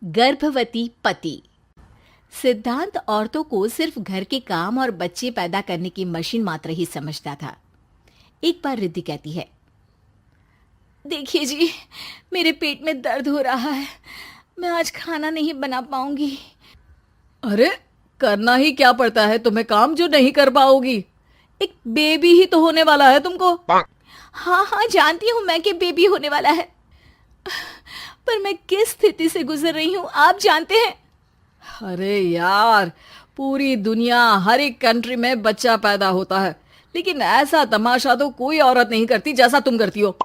गर्भवती पति। सिद्धांत औरतों को सिर्फ घर के काम और बच्चे पैदा करने की मशीन मात्र ही समझता था। एक बार रिद्धि कहती है, देखिए जी, मेरे पेट में दर्द हो रहा है, मैं आज खाना नहीं बना पाऊंगी। अरे करना ही क्या पड़ता है तुम्हें काम जो नहीं कर पाओगी? एक बेबी ही तो होने वाला है तुमको। हाँ हाँ, जानती हूँ मैं कि बेबी होने वाला है, पर मैं किस स्थिति से गुजर रही हूँ आप जानते हैं। अरे यार, पूरी दुनिया हर एक कंट्री में बच्चा पैदा होता है, लेकिन ऐसा तमाशा तो कोई औरत नहीं करती जैसा तुम करती हो।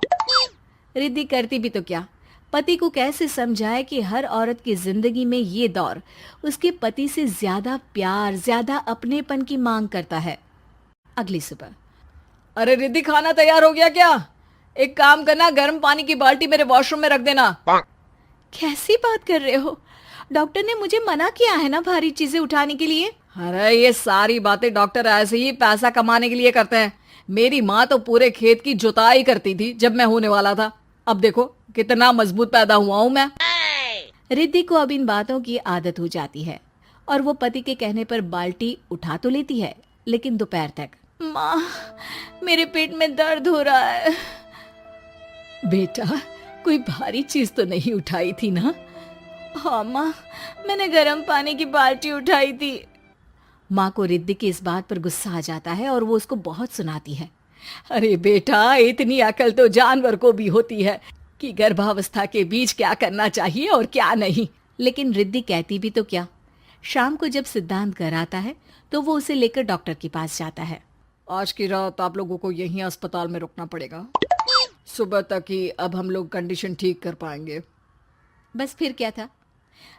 रिद्धि करती भी तो क्या, पति को कैसे समझाए कि हर औरत की जिंदगी में ये दौर उसके पति से ज्यादा प्यार, ज्यादा अपनेपन की मांग करता है। अगली सुबह, अरे रिद्धि, खाना तैयार हो गया क्या? एक काम करना, गर्म पानी की बाल्टी मेरे वॉशरूम में रख देना। कैसी बात कर रहे हो? डॉक्टर ने मुझे मना किया है ना भारी चीजें उठाने के लिए। अरे ये सारी बातें डॉक्टर ऐसे ही पैसा कमाने के लिए करते हैं। मेरी माँ तो पूरे खेत की जुताई करती थी जब मैं होने वाला था। अब देखो कितना मजबूत पैदा हुआ हूँ मैं। रिद्धि को अब इन बातों की आदत हो जाती है और वो पति के कहने पर बाल्टी उठा तो लेती है, लेकिन दोपहर तक। माँ, मेरे पेट में दर्द हो रहा है। बेटा, कोई भारी चीज तो नहीं उठाई थी ना? हाँ माँ, मैंने गर्म पानी की बाल्टी उठाई थी। माँ को रिद्धि की इस बात पर गुस्सा आ जाता है और वो उसको बहुत सुनाती है। अरे बेटा, इतनी अकल तो जानवर को भी होती है कि गर्भावस्था के बीच क्या करना चाहिए और क्या नहीं। लेकिन रिद्धि कहती भी तो क्या। शाम को जब सिद्धांत घर आता है तो वो उसे लेकर डॉक्टर के पास जाता है। आज की रात आप लोगों को यहीं अस्पताल में रुकना पड़ेगा, सुबह तक ही अब हम लोग कंडीशन ठीक कर पाएंगे। बस फिर क्या था,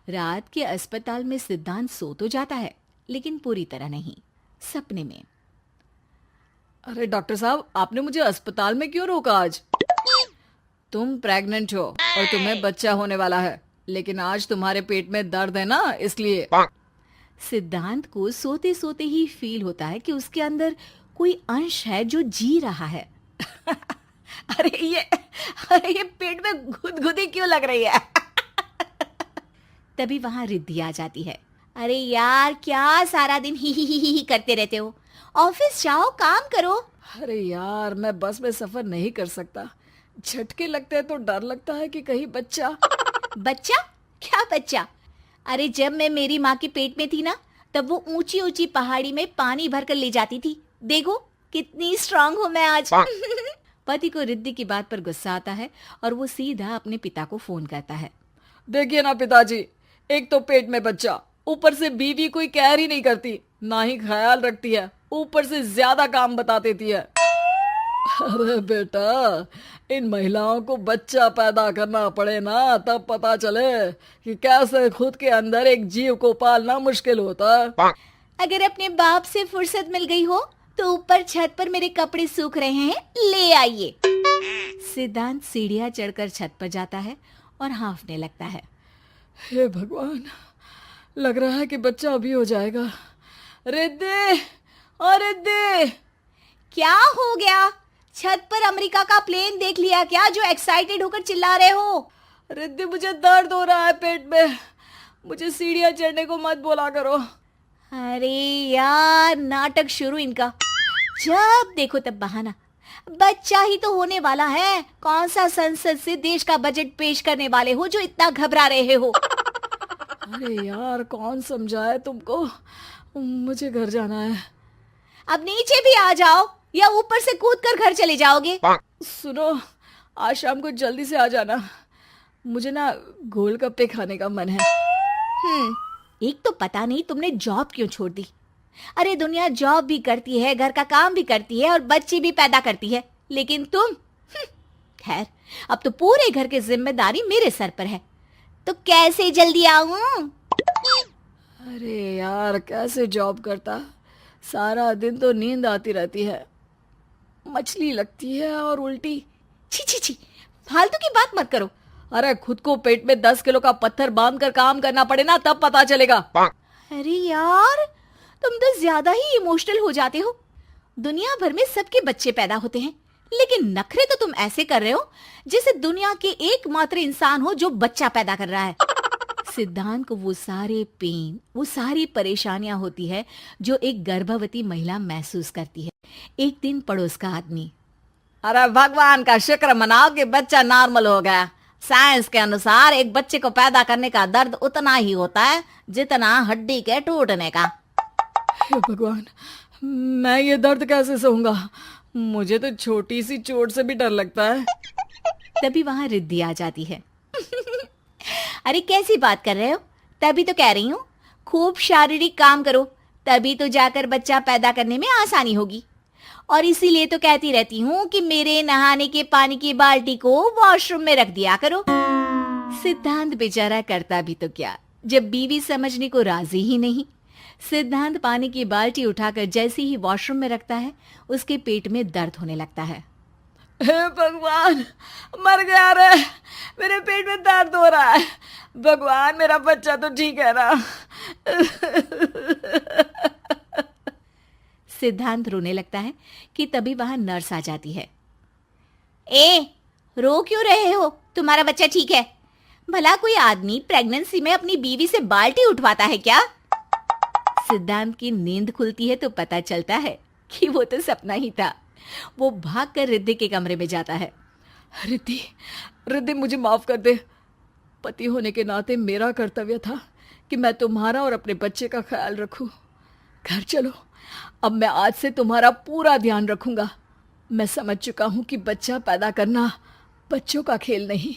रात के अस्पताल में सिद्धांत सो तो जाता है, लेकिन पूरी तरह नहीं, सपने में। अरे डॉक्टर साहब, आपने मुझे अस्पताल में क्यों रोका आज? तुम प्रेग्नेंट हो और तुम्हें बच्चा होने वाला है, लेकिन आज तुम्हारे पेट में दर्द है ना, इसलिए। सिद्धांत को सोते सोते ही फील होता है कि उसके अंदर कोई अंश है जो जी रहा है। अरे ये पेट में गुदगुदी क्यों लग रही है? तभी वहां रिद्धि आ जाती है। अरे यार, क्या सारा दिन ही करते रहते हो, ऑफिस जाओ, काम करो। अरे यार, मैं बस में सफर नहीं कर सकता, झटके लगते हैं तो डर लगता है कि कहीं बच्चा। बच्चा? क्या बच्चा? अरे जब मैं मेरी माँ के पेट में थी ना, तब वो ऊंची ऊंची पहाड़ी में पानी भर कर ले जाती थी। देखो कितनी स्ट्रांग हूँ मैं आज। पति को रिद्धि की बात पर गुस्सा आता है और वो सीधा अपने पिता को फोन करता है। देखिए ना पिताजी, एक तो पेट में बच्चा, ऊपर से बीवी कोई केयर ही नहीं करती, ना ही ख्याल रखती है, ऊपर से ज्यादा काम बता देती है। अरे बेटा, इन महिलाओं को बच्चा पैदा करना पड़े ना, तब पता चले कि कैसे खुद के अंदर एक जीव को पालना मुश्किल होता है। अगर अपने बाप से फुर्सत मिल गई हो तो ऊपर छत पर मेरे कपड़े सूख रहे हैं, ले आइए। सिद्धांत सीढ़ियां चढ़कर छत पर जाता है और हाँफने लगता है। हे भगवान, लग रहा है कि बच्चा अभी हो जाएगा। रिद्धि, ओ रिद्धि! क्या हो गया? छत पर अमेरिका का प्लेन देख लिया क्या जो एक्साइटेड होकर चिल्ला रहे हो? रिद्धि, मुझे दर्द हो रहा है पेट में, मुझे सीढ़ियां चढ़ने को मत बोला करो। अरे यार, नाटक शुरू इनका, जब देखो तब बहाना। बच्चा ही तो होने वाला है, कौन सा संसद से देश का बजट पेश करने वाले हो जो इतना घबरा रहे हो? अरे यार, कौन समझाए तुमको, मुझे घर जाना है। अब नीचे भी आ जाओ या ऊपर से कूदकर घर चले जाओगे? सुनो, आज शाम को जल्दी से आ जाना, मुझे ना गोलगप्पे खाने का मन है। एक तो पता नहीं तुमने जॉब क्यों छोड़ दी। अरे दुनिया जॉब भी करती है, घर का काम भी करती है और बच्चे भी पैदा करती है, लेकिन तुम, खैर, अब तो पूरे घर की जिम्मेदारी मेरे सर पर है, तो कैसे जल्दी आऊं? अरे यार, कैसे जॉब करता, सारा दिन तो नींद आती रहती है, मछली लगती है और उल्टी। छी छी छी, फालतू की बात मत करो। अरे खुद को पेट में 10 किलो का पत्थर बांध कर काम करना पड़े ना, तब पता चलेगा। अरे यार, तुम तो ज्यादा ही इमोशनल हो जाते हो। दुनिया भर में सबके बच्चे पैदा होते हैं, लेकिन नखरे तो तुम ऐसे कर रहे हो जैसे दुनिया के एकमात्र इंसान हो जो बच्चा पैदा कर रहा है। सिद्धांत को वो सारे पेन, वो सारी परेशानियां होती है जो एक गर्भवती महिला महसूस करती है। एक दिन पड़ोस का आदमी, अरे भगवान का शुक्र मनाओ कि बच्चा नॉर्मल हो गया। साइंस के अनुसार एक बच्चे को पैदा करने का दर्द उतना ही होता है जितना हड्डी के टूटने का। हे भगवान, मैं ये दर्द कैसे सहूंगा? मुझे तो छोटी सी चोट से भी डर लगता है। तभी वहां रिद्धि आ जाती है। अरे कैसी बात कर रहे हो? तभी तो कह रही हूँ, खूब शारीरिक काम करो, तभी तो जाकर बच्चा पैदा करने में आसानी होगी। और इसीलिए तो कहती रहती हूँ कि मेरे नहाने के पानी की बाल्टी को वॉशरूम में रख दिया करो। सिद्धांत बेचारा करता भी तो क्या, जब बीवी समझने को राजी ही नहीं। सिद्धांत पानी की बाल्टी उठाकर जैसे ही वॉशरूम में रखता है, उसके पेट में दर्द होने लगता है। हे भगवान, मर गया रे, मेरे पेट में दर्द हो रहा है। भगवान, मेरा बच्चा तो ठीक है ना? सिद्धांत रोने लगता है कि तभी वहां नर्स आ जाती है। ए, रो क्यों रहे हो? तुम्हारा बच्चा ठीक है। भला कोई आदमी प्रेगनेंसी में अपनी बीवी से बाल्टी उठवाता है क्या? सिद्धांत की नींद खुलती है तो पता चलता है कि वो तो सपना ही था। वो भागकर रिद्धि के कमरे में जाता है। रिद्धि, रिद्धि, मुझे माफ कर दे। पति होने के नाते मेरा कर्तव्य था कि मैं तुम्हारा और अपने बच्चे का ख्याल रखूं। घर चलो, अब मैं आज से तुम्हारा पूरा ध्यान रखूंगा। मैं समझ चुका हूं कि बच्चा पैदा करना बच्चों का खेल नहीं,